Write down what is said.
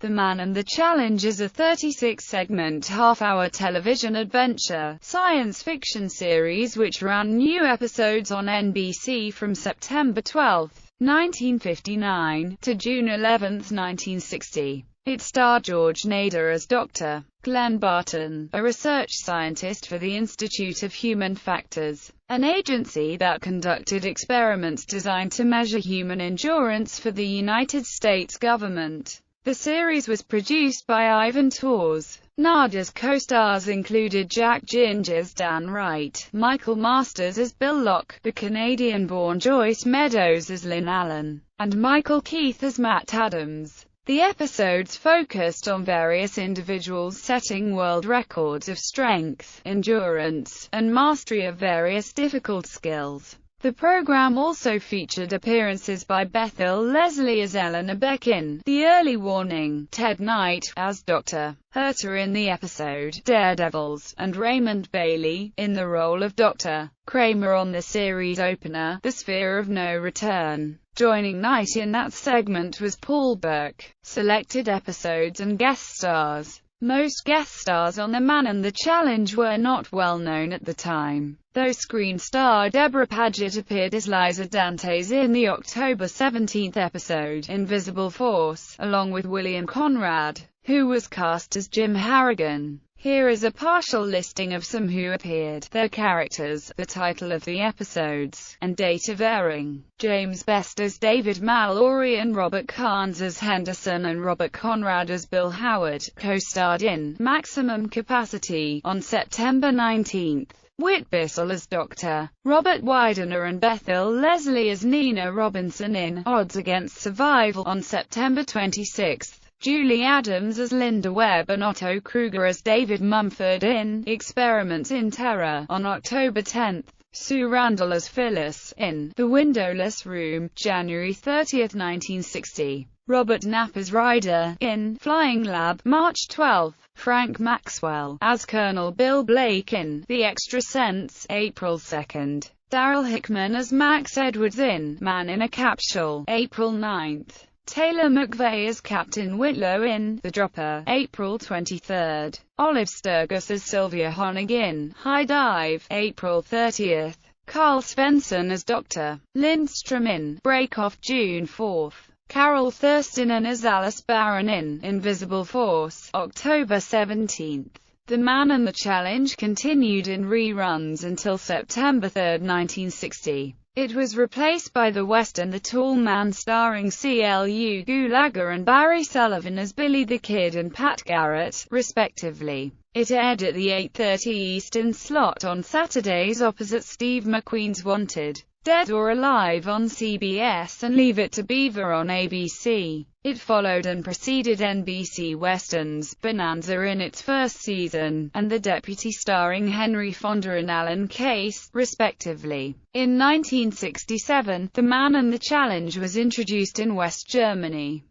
The Man and the Challenge is a 36-segment, half-hour television adventure, science fiction series which ran new episodes on NBC from September 12, 1959, to June 11, 1960. It starred George Nader as Dr. Glenn Barton, a research scientist for the Institute of Human Factors, an agency that conducted experiments designed to measure human endurance for the United States government. The series was produced by Ivan Tors. Nader's co-stars included Jack Ginger's Dan Wright, Michael Masters as Bill Locke, the Canadian-born Joyce Meadows as Lynn Allen, and Michael Keith as Matt Adams. The episodes focused on various individuals setting world records of strength, endurance, and mastery of various difficult skills. The program also featured appearances by Bethel Leslie as Eleanor Beck in The Early Warning, Ted Knight as Dr. Herter in the episode Daredevils, and Raymond Bailey in the role of Dr. Kramer on the series opener, The Sphere of No Return. Joining Knight in that segment was Paul Burke. Selected episodes and guest stars. Most guest stars on The Man and the Challenge were not well known at the time, though screen star Deborah Paget appeared as Liza Dantes in the October 17 episode Invisible Force, along with William Conrad, who was cast as Jim Harrigan. Here is a partial listing of some who appeared, their characters, the title of the episodes, and date of airing. James Best as David Mallory and Robert Carnes as Henderson and Robert Conrad as Bill Howard, co-starred in Maximum Capacity on September 19. Whit Bissell as Dr. Robert Widener and Bethel Leslie as Nina Robinson in Odds Against Survival on September 26. Julie Adams as Linda Webb and Otto Kruger as David Mumford in Experiments in Terror on October 10. Sue Randall as Phyllis in The Windowless Room, January 30, 1960. Robert Knapp as Ryder in Flying Lab, March 12. Frank Maxwell as Colonel Bill Blake in The Extra Sense, April 2. Daryl Hickman as Max Edwards in Man in a Capsule, April 9. Taylor McVeigh as Captain Whitlow in The Dropper, April 23. Olive Sturgis as Sylvia Honig in High Dive, April 30. Carl Svensson as Dr. Lindstrom in Break Off, June 4. Carol Thurston as Alice Barron in Invisible Force, October 17. The Man and the Challenge continued in reruns until September 3, 1960. It was replaced by The West and the Tall Man starring C.L.U. Gulager and Barry Sullivan as Billy the Kid and Pat Garrett, respectively. It aired at the 8:30 Eastern slot on Saturdays opposite Steve McQueen's Wanted, Dead or Alive on CBS and Leave It to Beaver on ABC. It followed and preceded NBC Westerns, Bonanza in its first season, and The Deputy starring Henry Fonda and Alan Case, respectively. In 1967, The Man and the Challenge was introduced in West Germany.